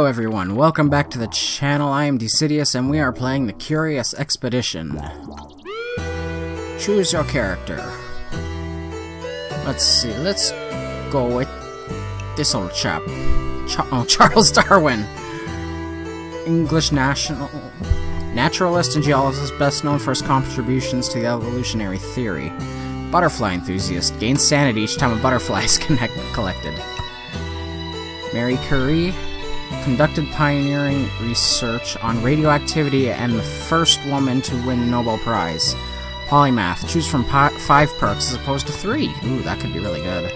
everyone, welcome back to the channel. I am Decidius and we are playing the Curious Expedition. Choose your character. Let's see, let's go with this old chap. Charles Darwin. English naturalist and geologist best known for his contributions to the evolutionary theory. Butterfly enthusiast, gains sanity each time a butterfly is collected. Marie Curie conducted pioneering research on radioactivity and the first woman to win the Nobel Prize. Polymath, choose from 5 perks as opposed to 3. Ooh, that could be really good.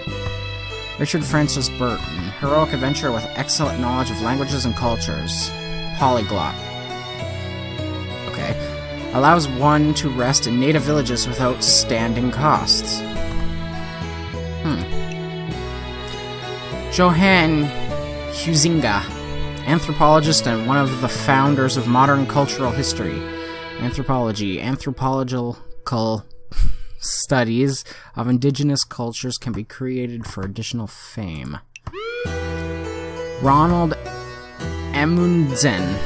Richard Francis Burton, heroic adventurer with excellent knowledge of languages and cultures. Polyglot. Okay. Allows one to rest in native villages without standing costs. Johann Huizinga, anthropologist and one of the founders of modern cultural history. Anthropological studies of indigenous cultures can be created for additional fame. Ronald Amundsen,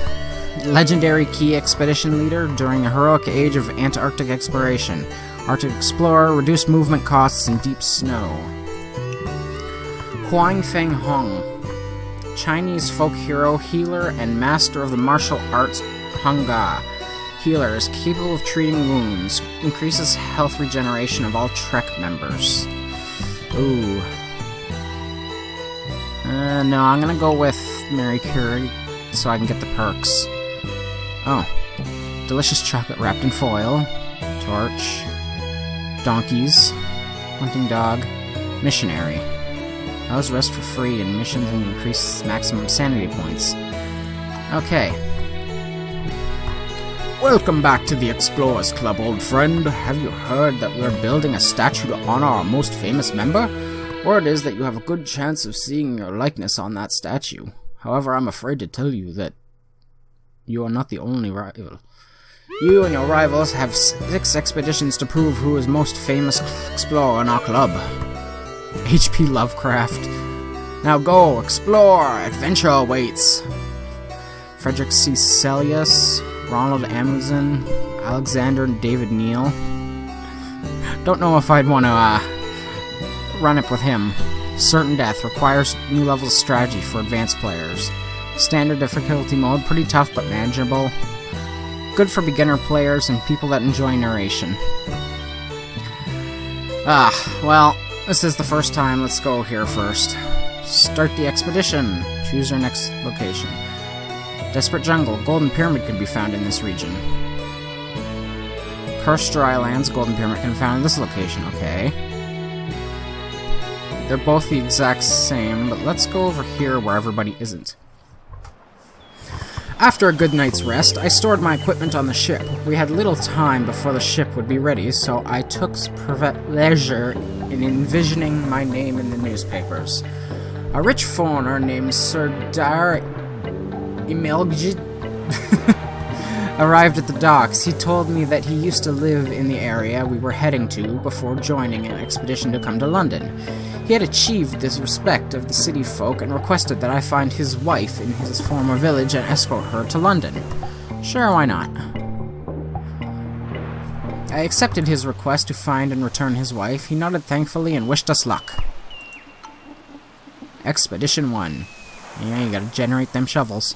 legendary key expedition leader during the heroic age of Antarctic exploration. Arctic explorer, reduced movement costs in deep snow. Huang Feng Hong, Chinese folk hero, healer, and master of the martial arts Hangga. Healer is capable of treating wounds. Increases health regeneration of all Trek members. Ooh. No, I'm gonna go with Marie Curie so I can get the perks. Oh. Delicious chocolate wrapped in foil. Torch. Donkeys. Hunting dog. Missionary. Allows rest for free and missions and increase maximum sanity points. Okay. Welcome back to the Explorers Club, old friend. Have you heard that we're building a statue to honor our most famous member? Word is that you have a good chance of seeing your likeness on that statue. However, I'm afraid to tell you that you are not the only rival. You and your rivals have 6 expeditions to prove who is most famous explorer in our club. H.P. Lovecraft. Now go, explore! Adventure awaits! Frederick C. Sellius, Ronald Amundsen, Alexander and David Neal. Don't know if I'd want to run up with him. Certain death requires new levels of strategy for advanced players. Standard difficulty mode, pretty tough but manageable. Good for beginner players and people that enjoy narration. Well, this is the first time. Let's go here first. Start the expedition. Choose our next location. Desperate Jungle. Golden Pyramid can be found in this region. Cursed Drylands. Golden Pyramid can be found in this location. Okay. They're both the exact same, but let's go over here where everybody isn't. After a good night's rest, I stored my equipment on the ship. We had little time before the ship would be ready, so I took pleasure in envisioning my name in the newspapers. A rich foreigner named Sir Dar Imelgid arrived at the docks. He told me that he used to live in the area we were heading to before joining an expedition to come to London. He had achieved the respect of the city folk and requested that I find his wife in his former village and escort her to London. Sure, why not? I accepted his request to find and return his wife. He nodded thankfully and wished us luck. Expedition 1. Yeah, you gotta generate them shovels.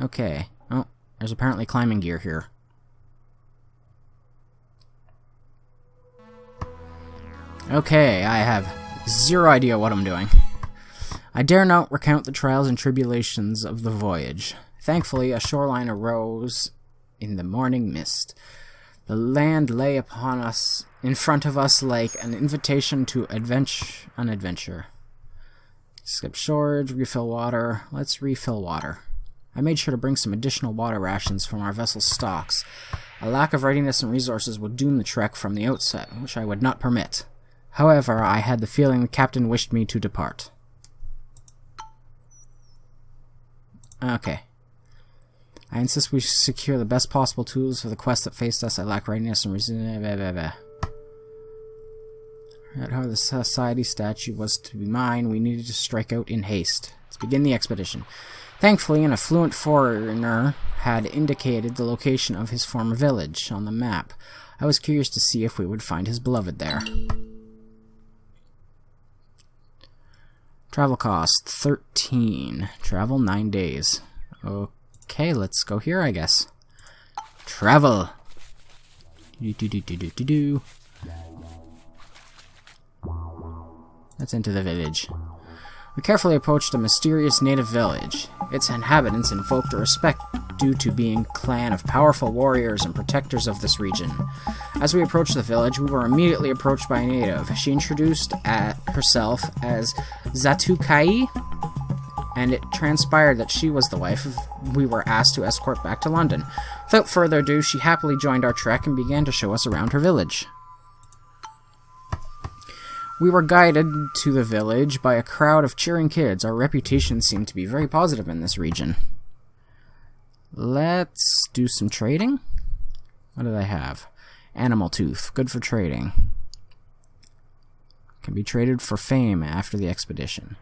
Okay. Oh, there's apparently climbing gear here. Okay, I have zero idea what I'm doing. I dare not recount the trials and tribulations of the voyage. Thankfully, a shoreline arose in the morning mist. The land lay upon us, in front of us, like an invitation to an adventure. Skip storage, refill water. Let's refill water. I made sure to bring some additional water rations from our vessel's stocks. A lack of readiness and resources would doom the trek from the outset, which I would not permit. However, I had the feeling the captain wished me to depart. Okay. I insist we secure the best possible tools for the quest that faced us. I lack readiness and reason. How the society statue was to be mine, we needed to strike out in haste. Let's begin the expedition. Thankfully, an affluent foreigner had indicated the location of his former village on the map. I was curious to see if we would find his beloved there. Travel cost 13. Travel 9 days. Okay, let's go here, I guess. Travel. That's into the village. We carefully approached a mysterious native village. Its inhabitants invoked a respect due to being a clan of powerful warriors and protectors of this region. As we approached the village, we were immediately approached by a native. She introduced herself as Zatukai, and it transpired that she was the wife we were asked to escort back to London. Without further ado, she happily joined our trek and began to show us around her village. We were guided to the village by a crowd of cheering kids. Our reputation seemed to be very positive in this region. Let's do some trading. What do they have? Animal tooth. Good for trading. Can be traded for fame after the expedition.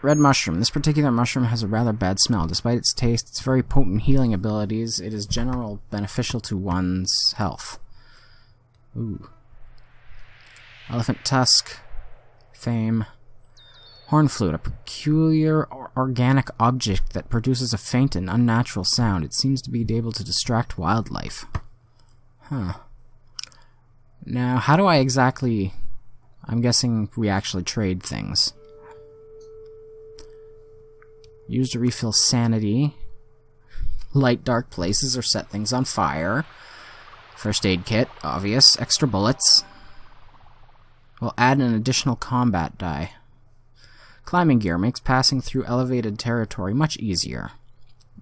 Red mushroom. This particular mushroom has a rather bad smell. Despite its taste, its very potent healing abilities, it is generally beneficial to one's health. Ooh. Elephant tusk. Fame. Horn flute, a peculiar organic object that produces a faint and unnatural sound. It seems to be able to distract wildlife. Huh. Now, how do I exactly... I'm guessing we actually trade things. Use to refill sanity. Light dark places or set things on fire. First aid kit, obvious. Extra bullets. We'll add an additional combat die. Climbing gear makes passing through elevated territory much easier.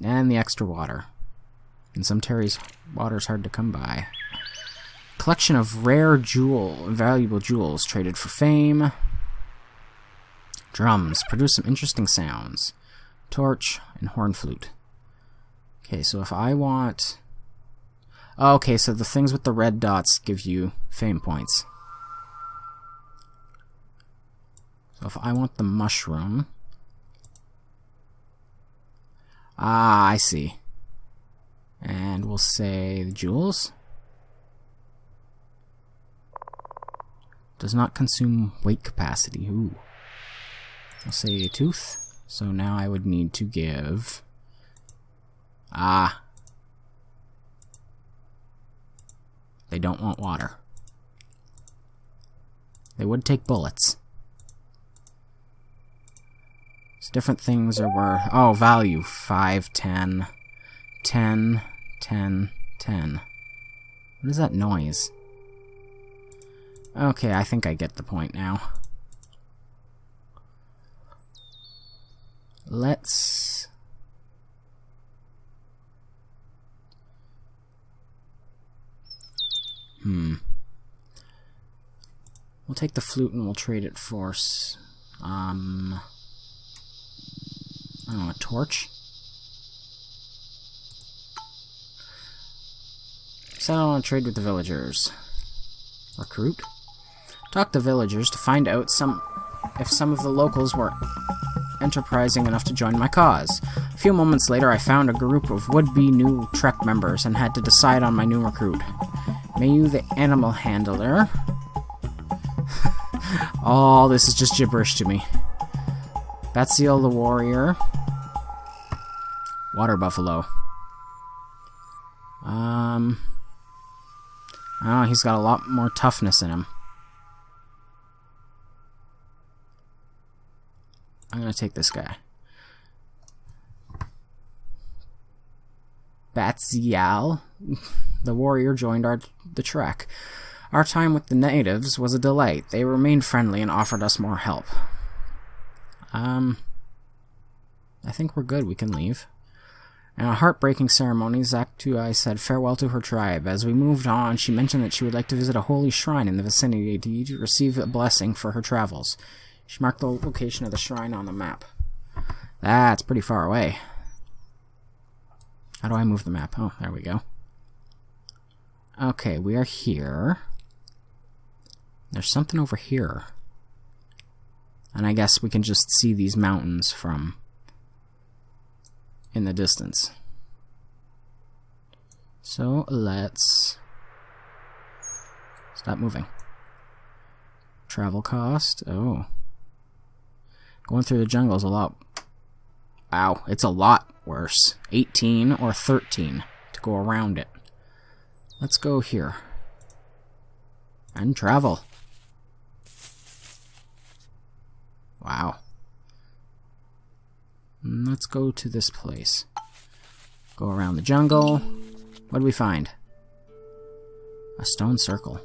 And the extra water. In some terries, water's hard to come by. Collection of rare valuable jewels traded for fame. Drums produce some interesting sounds. Torch and horn flute. Okay, so if I want... Okay, so the things with the red dots give you fame points. So if I want the mushroom... Ah, I see. And we'll say the jewels. Does not consume weight capacity. Ooh. I'll say a tooth. So now I would need to give... Ah. They don't want water. They would take bullets. So different things are worth... Oh, value. 5, 10, 10, 10, 10. What is that noise? Okay, I think I get the point now. Let's... We'll take the flute and we'll trade it for... I don't know, a torch? Set on a trade with the villagers. Recruit? Talk to villagers to find out if some of the locals were enterprising enough to join my cause. A few moments later, I found a group of would-be new Trek members and had to decide on my new recruit. Mayu the animal handler. Oh, this is just gibberish to me. Batsiel the warrior. Water buffalo. Oh, he's got a lot more toughness in him. I'm gonna take this guy. Batsiel, the warrior, joined the trek. Our time with the natives was a delight. They remained friendly and offered us more help. I think we're good. We can leave. In a heartbreaking ceremony, Zaktuai said farewell to her tribe. As we moved on, she mentioned that she would like to visit a holy shrine in the vicinity to receive a blessing for her travels. She marked the location of the shrine on the map. That's pretty far away. How do I move the map? Oh, there we go. Okay, we are here. There's something over here. And I guess we can just see these mountains from in the distance. So let's stop moving. Travel cost. Oh. Going through the jungle is a lot. Wow, it's a lot worse. 18 or 13 to go around it. Let's go here. And travel. Wow. Let's go to this place. Go around the jungle. What do we find? A stone circle.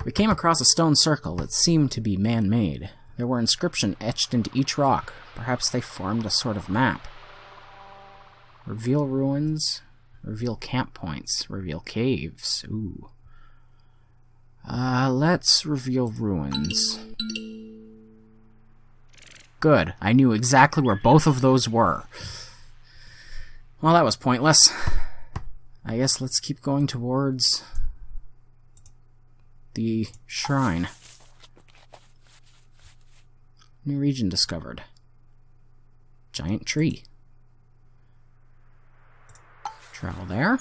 We came across a stone circle that seemed to be man-made. There were inscriptions etched into each rock. Perhaps they formed a sort of map. Reveal ruins. Reveal camp points. Reveal caves. Ooh. Let's reveal ruins. Good. I knew exactly where both of those were. Well, that was pointless. I guess let's keep going towards the shrine. New region discovered. Giant tree. Travel there.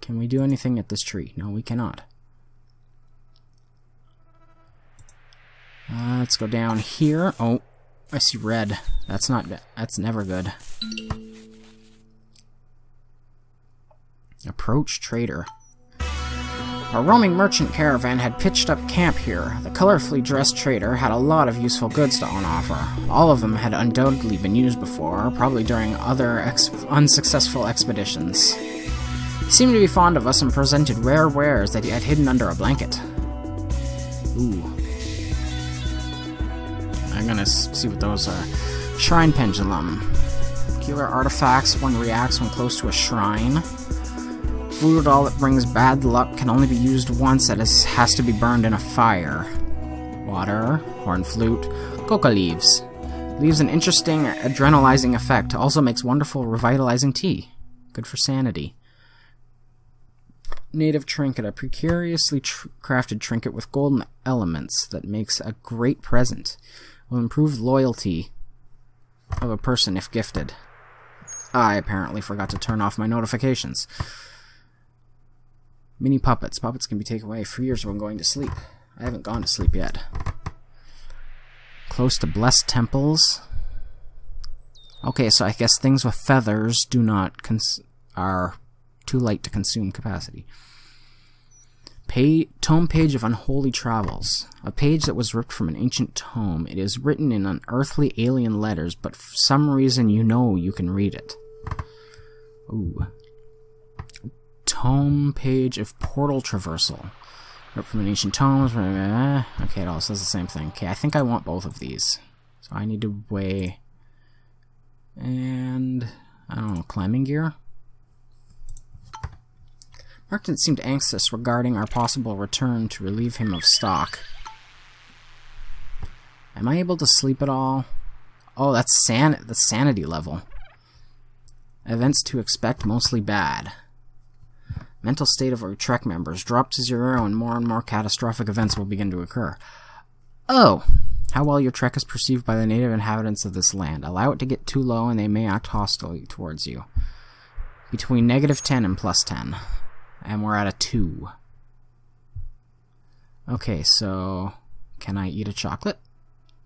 Can we do anything at this tree? No, we cannot. Let's go down here. Oh, I see red. That's never good. Approach trader. A roaming merchant caravan had pitched up camp here. The colorfully dressed trader had a lot of useful goods to on offer. All of them had undoubtedly been used before, probably during other unsuccessful expeditions. He seemed to be fond of us and presented rare wares that he had hidden under a blanket. Ooh. I'm gonna see what those are. Shrine pendulum. Peculiar artifacts. One reacts when close to a shrine. Voodoo doll that brings bad luck can only be used once. It has to be burned in a fire. Water. Horn flute. Coca leaves. Leaves an interesting adrenalizing effect. Also makes wonderful revitalizing tea. Good for sanity. Native trinket. A precariously crafted trinket with golden elements that makes a great present. Will improve loyalty of a person if gifted. I apparently forgot to turn off my notifications. Mini puppets. Puppets can be taken away for years when going to sleep. I haven't gone to sleep yet. Close to blessed temples. Okay, so I guess things with feathers do not are too light to consume capacity. Tome page of unholy travels. A page that was ripped from an ancient tome. It is written in unearthly alien letters, but for some reason you know you can read it. Ooh. Tome page of portal traversal. Ripped from an ancient tome. Okay, it all says the same thing. Okay, I think I want both of these. So I need to weigh... And... I don't know, climbing gear? Merchant seemed anxious regarding our possible return to relieve him of stock. Am I able to sleep at all? Oh, that's the sanity level. Events to expect, mostly bad. Mental state of our trek members drop to 0 and more catastrophic events will begin to occur. Oh! How well your trek is perceived by the native inhabitants of this land. Allow it to get too low and they may act hostily towards you. Between -10 and +10. And we're at a 2. Okay, so... Can I eat a chocolate?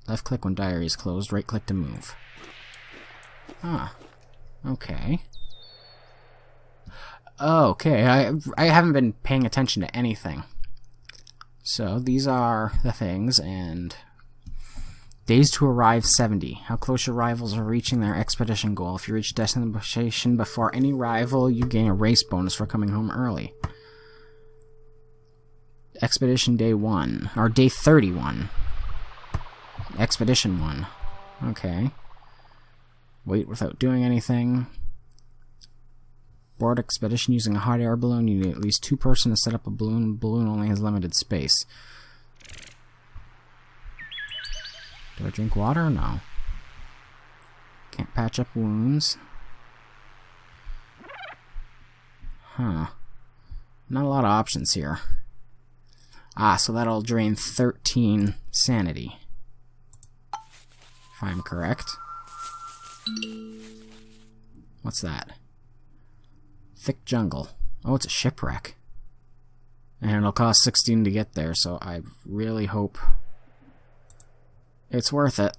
Left click when diary is closed, right click to move. Ah. Okay. Okay, I haven't been paying attention to anything. So, these are the things, and... Days to arrive 70. How close your rivals are reaching their expedition goal. If you reach destination before any rival, you gain a race bonus for coming home early. Expedition day 1. Or day 31. Expedition 1. Okay. Wait without doing anything. Board expedition using a hot air balloon. You need at least 2 persons to set up a balloon. The balloon only has limited space. Do I drink water? No. Can't patch up wounds. Huh. Not a lot of options here. Ah, so that'll drain 13 sanity. If I'm correct. What's that? Thick jungle. Oh, it's a shipwreck. And it'll cost 16 to get there, so I really hope it's worth it.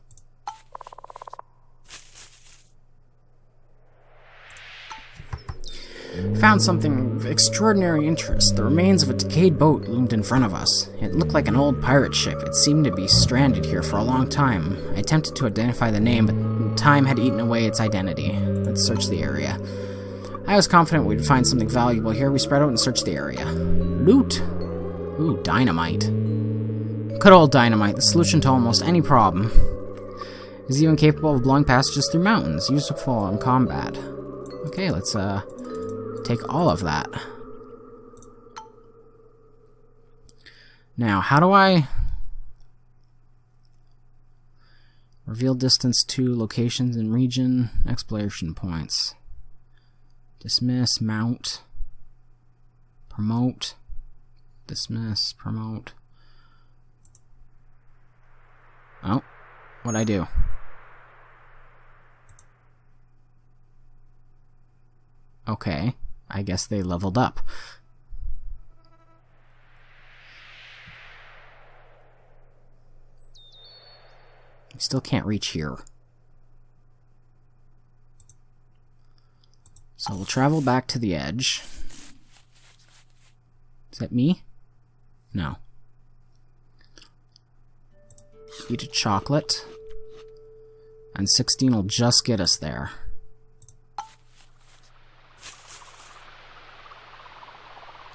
Found something of extraordinary interest. The remains of a decayed boat loomed in front of us. It looked like an old pirate ship. It seemed to be stranded here for a long time. I attempted to identify the name, but time had eaten away its identity. Let's search the area. I was confident we'd find something valuable here. We spread out and searched the area. Loot! Ooh, dynamite. Good old dynamite, the solution to almost any problem. It is even capable of blowing passages through mountains, useful in combat. Okay, let's, take all of that. Now, how do I reveal distance to locations and region, exploration points? Dismiss, mount, promote, dismiss, promote. Oh, what'd I do? Okay. I guess they leveled up. We still can't reach here. So we'll travel back to the edge. Is that me? No. Eat a chocolate. And 16 will just get us there.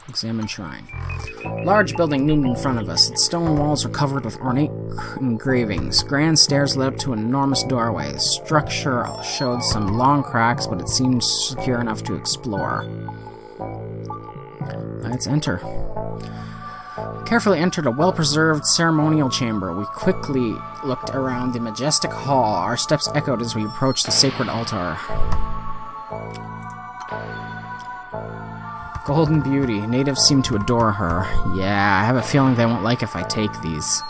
Examine shrine. Large building loomed in front of us. Its stone walls were covered with ornate engravings. Grand stairs led up to an enormous doorway. The structure showed some long cracks, but it seemed secure enough to explore. Let's enter. Carefully entered a well-preserved ceremonial chamber. We quickly looked around the majestic hall. Our steps echoed as we approached the sacred altar. Golden beauty. Natives seem to adore her. Yeah, I have a feeling they won't like if I take these.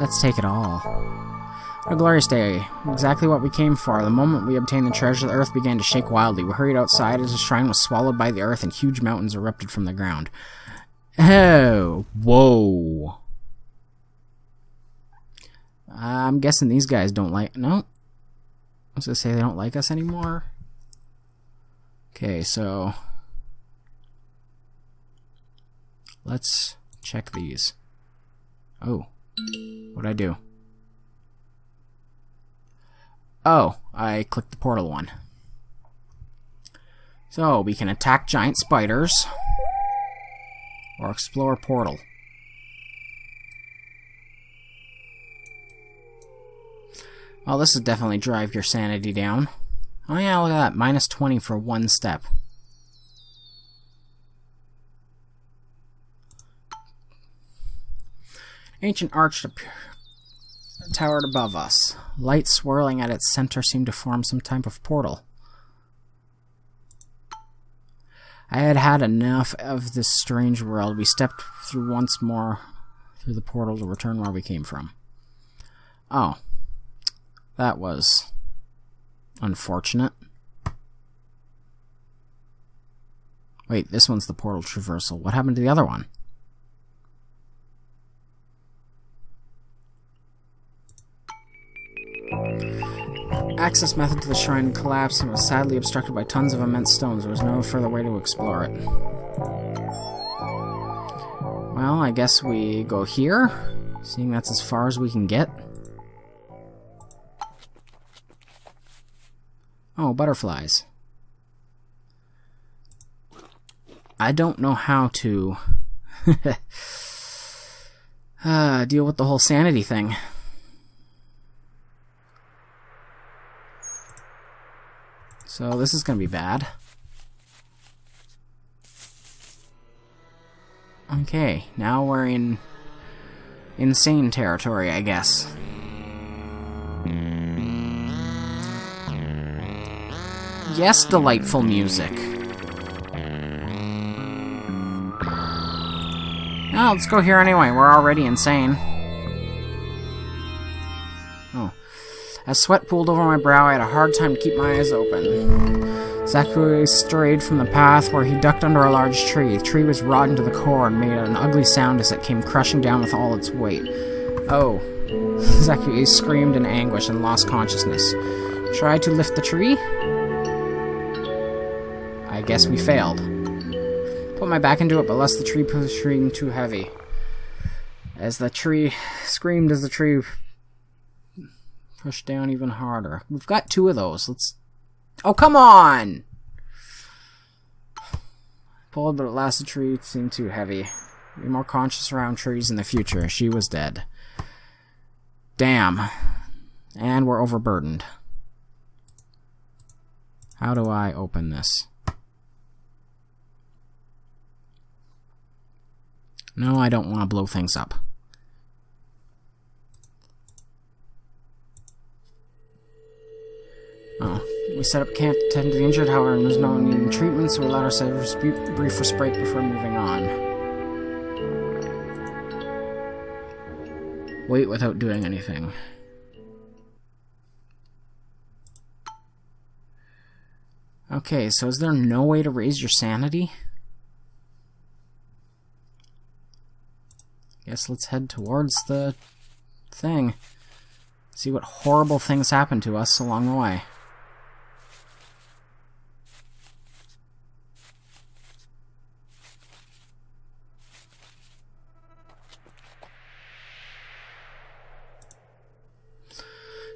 Let's take it all. What a glorious day. Exactly what we came for. The moment we obtained the treasure, the earth began to shake wildly. We hurried outside as the shrine was swallowed by the earth and huge mountains erupted from the ground. Oh, whoa. I'm guessing these guys don't like... No. I was going to say they don't like us anymore. Okay, so... let's check these. Oh. What'd I do? Oh, I clicked the portal one. So, we can attack giant spiders. Or explore portal. Well, this would definitely drive your sanity down. Oh yeah, look at that. Minus 20 for one step. Ancient arch towered above us. Light swirling at its center seemed to form some type of portal. I had had enough of this strange world. We stepped through once more through the portal to return where we came from. Oh. That was unfortunate. Wait, this one's the portal traversal. What happened to the other one? Access method to the shrine collapsed and was sadly obstructed by tons of immense stones. There was no further way to explore it. Well, I guess we go here, seeing that's as far as we can get. Oh, butterflies. I don't know how to deal with the whole sanity thing. So this is going to be bad. Okay, now we're in insane territory, I guess. Yes, delightful music. Oh, let's go here anyway. We're already insane. Oh. As sweat pooled over my brow, I had a hard time to keep my eyes open. Zachary strayed from the path where he ducked under a large tree. The tree was rotten to the core and made an ugly sound as it came crushing down with all its weight. Oh. Zachary screamed in anguish and lost consciousness. Tried to lift the tree? I guess we failed. Put my back into it, but lest the tree pushing too heavy. As the tree screamed as the tree pushed down even harder. We've got 2 of those. Let's... Oh, come on! Pulled, but at last the tree seemed too heavy. Be more conscious around trees in the future. She was dead. Damn. And we're overburdened. How do I open this? No, I don't want to blow things up. Oh. We set up camp to tend to the injured, however, and there's no one needing treatment, so we allowed ourselves a brief respite before moving on. Wait without doing anything. Okay, so is there no way to raise your sanity? Guess let's head towards the thing. See what horrible things happen to us along the way.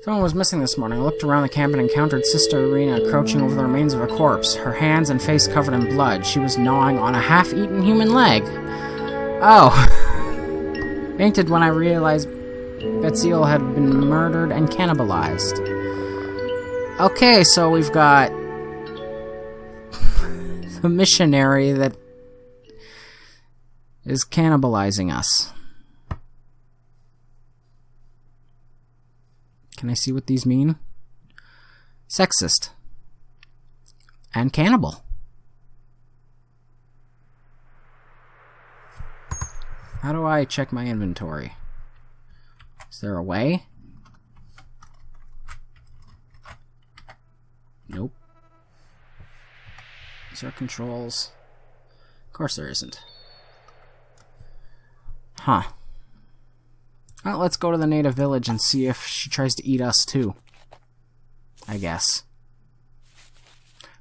Someone was missing this morning. I looked around the camp and encountered Sister Irina crouching over the remains of a corpse, her hands and face covered in blood. She was gnawing on a half-eaten human leg. Oh. Fainted when I realized Betziel had been murdered and cannibalized. Okay, so we've got the missionary that is cannibalizing us. Can I see what these mean? Sexist. And cannibal. How do I check my inventory? Is there a way? Nope. Is there controls? Of course there isn't. Huh. Well, let's go to the native village and see if she tries to eat us too. I guess.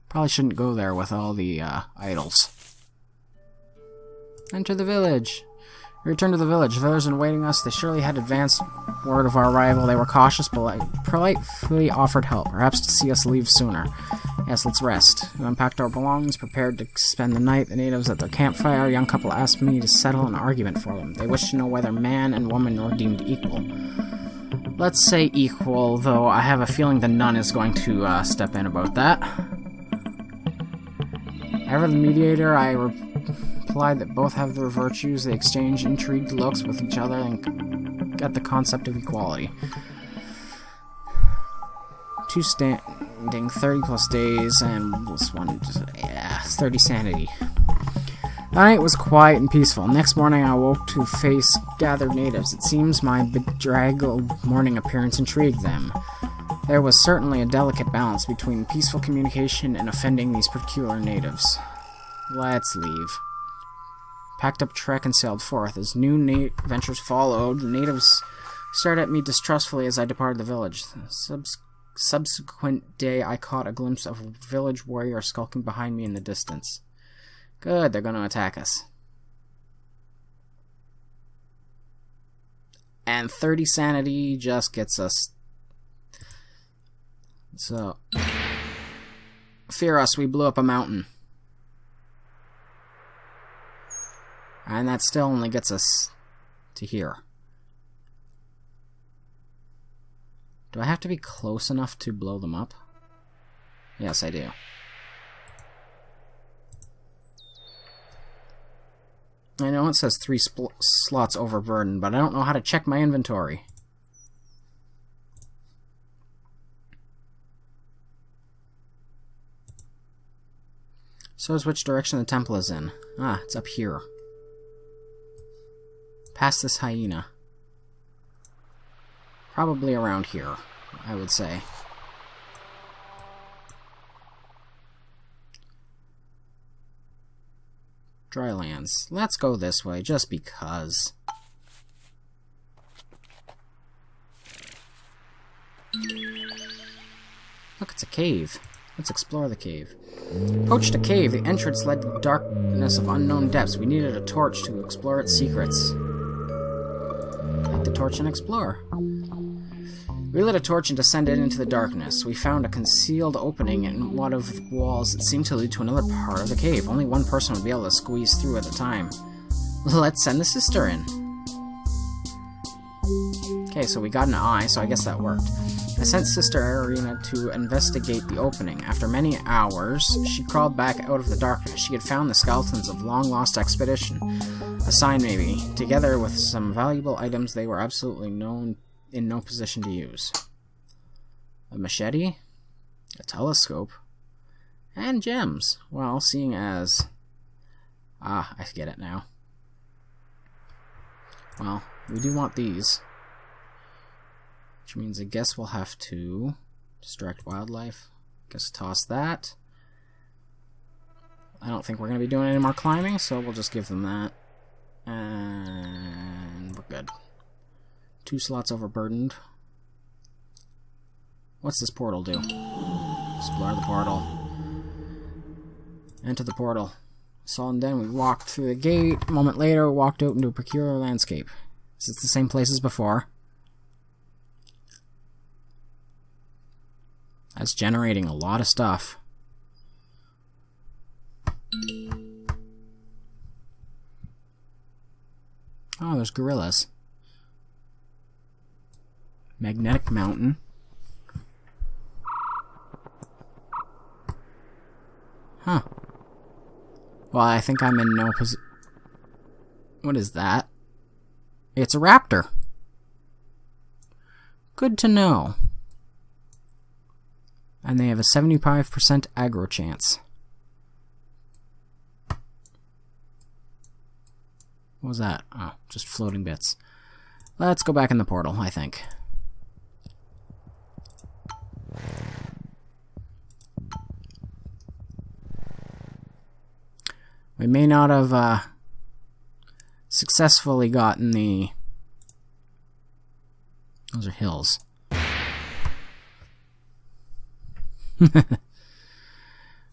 Probably shouldn't go there with all the idols. Enter the village. We returned to the village. The villagers were awaiting us. They surely had advanced word of our arrival. They were cautious, but politely offered help, perhaps to see us leave sooner. Yes, let's rest. We unpacked our belongings, prepared to spend the night. The natives at their campfire. A young couple asked me to settle an argument for them. They wished to know whether man and woman were deemed equal. Let's say equal, though I have a feeling the nun is going to step in about that. Ever the mediator, I replied that both have their virtues. They exchange intrigued looks with each other and get the concept of equality. 2 standing, 30 plus days, and plus 1, 30 sanity. The night was quiet and peaceful. Next morning I awoke to face gathered natives. It seems my bedraggled morning appearance intrigued them. There was certainly a delicate balance between peaceful communication and offending these peculiar natives. Let's leave. Packed up trek and sailed forth. As new ventures followed, the natives stared at me distrustfully as I departed the village. Subsequent day, I caught a glimpse of a village warrior skulking behind me in the distance. Good, they're going to attack us. And 30 sanity just gets us. So, fear us, we blew up a mountain. And that still only gets us to here. Do I have to be close enough to blow them up? Yes, I do. I know it says 3 slots overburdened, but I don't know how to check my inventory. So is which direction the temple is in. Ah, it's up here. Past this hyena. Probably around here, I would say. Drylands. Let's go this way, just because. Look, it's a cave. Let's explore the cave. Approached a cave. The entrance led to the darkness of unknown depths. We needed a torch to explore its secrets. Light the torch and explore. We lit a torch and descended into the darkness. We found a concealed opening in one of the walls that seemed to lead to another part of the cave. Only one person would be able to squeeze through at a time. Let's send the sister in. Okay, so we got an eye, so I guess that worked. I sent Sister Arena to investigate the opening. After many hours, she crawled back out of the darkness. She had found the skeletons of long-lost expedition. A sign, maybe. Together with some valuable items they were absolutely in no position to use. A machete, a telescope, and gems. Well, seeing as... Ah, I get it now. Well, we do want these. Which means I guess we'll have to distract wildlife. Guess toss that. I don't think we're going to be doing any more climbing, so we'll just give them that. And we're good. 2 slots overburdened. What's this portal do? Explore the portal. Enter the portal. So and then we walked through the gate. A moment later, we walked out into a peculiar landscape. Is it the same place as before? That's generating a lot of stuff. Oh, there's gorillas. Magnetic mountain. Huh. Well, I think I'm in no position. What is that? It's a raptor. Good to know. And they have a 75% aggro chance. What was that? Oh, just floating bits. Let's go back in the portal, I think. We may not have successfully gotten the... Those are hills.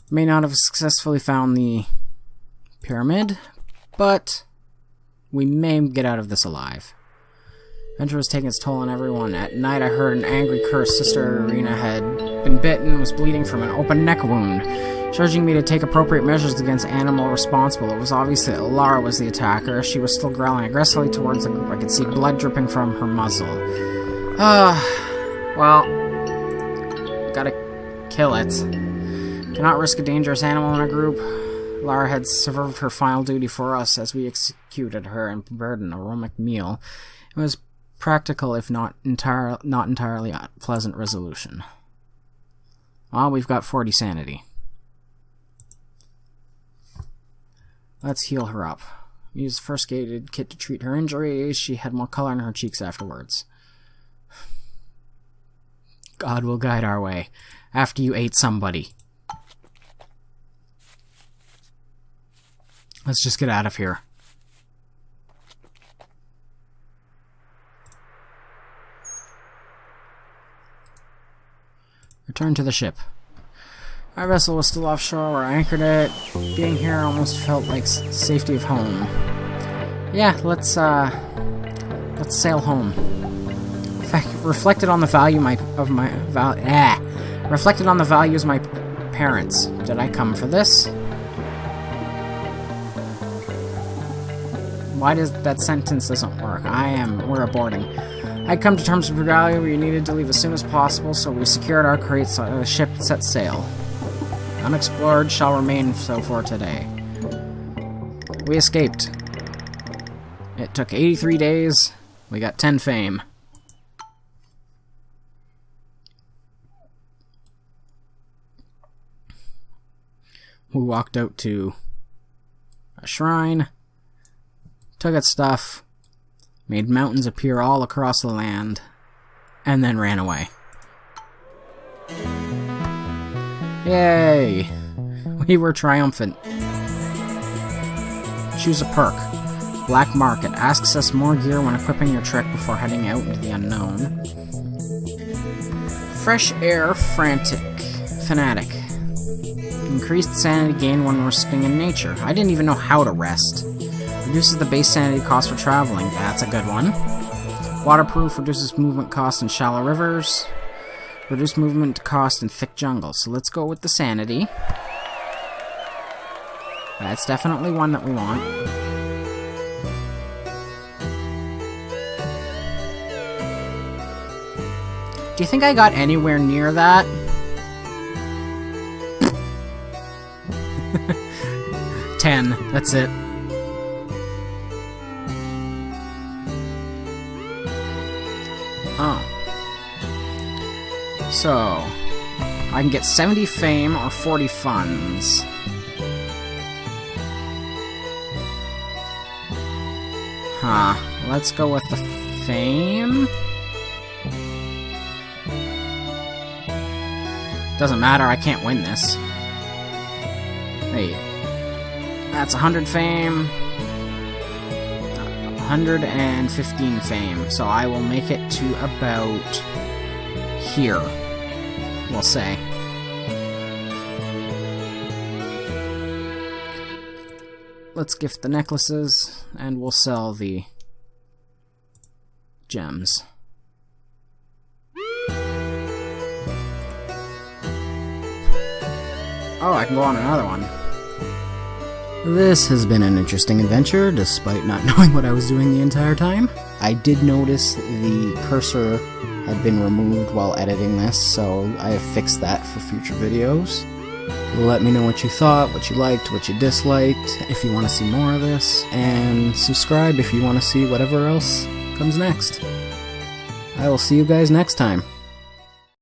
May not have successfully found the pyramid, but we may get out of this alive. Adventure was taking its toll on everyone. At night I heard an angry curse. Sister Arena had been bitten and was bleeding from an open neck wound, charging me to take appropriate measures against animal responsible. It was obvious that Lara was the attacker. She was still growling aggressively towards the group. I could see blood dripping from her muzzle. Well, gotta kill it. Cannot risk a dangerous animal in a group. Lara had served her final duty for us as we executed her and prepared an aromatic meal. It was practical, if not entirely a pleasant resolution. Well, we've got 40 sanity. Let's heal her up. We used the first aid kit to treat her injuries. She had more color in her cheeks afterwards. God will guide our way. After you ate somebody. Let's just get out of here. Return to the ship. Our vessel was still offshore where I anchored it. Being here almost felt like safety of home. Yeah, let's sail home. In fact, reflected on the values of my parents. Did I come for this? Why does that sentence doesn't work? We're aborting. I'd come to terms with Regalia. We needed to leave as soon as possible, so we secured our crates on the ship set sail. Unexplored shall remain so for today. We escaped. It took 83 days. We got 10 fame. We walked out to a shrine, took its stuff, made mountains appear all across the land, and then ran away. Yay! We were triumphant. Choose a perk. Black Market asks us more gear when equipping your trick before heading out into the unknown. Fresh Air Fanatic. Increased sanity gain when resting in nature. I didn't even know how to rest. Reduces the base sanity cost for traveling. That's a good one. Waterproof reduces movement cost in shallow rivers. Reduce movement cost in thick jungles. So let's go with the sanity. That's definitely one that we want. Do you think I got anywhere near that? $10. That's it. Oh. So, I can get 70 fame or 40 funds. Huh. Let's go with the fame. Doesn't matter, I can't win this. Wait. That's 100 fame. 115 fame. So I will make it to about here, we'll say. Let's gift the necklaces, and we'll sell the gems. Oh, I can go on another one. This has been an interesting adventure, despite not knowing what I was doing the entire time. I did notice the cursor had been removed while editing this, so I have fixed that for future videos. Let me know what you thought, what you liked, what you disliked, if you want to see more of this, and subscribe if you want to see whatever else comes next. I will see you guys next time.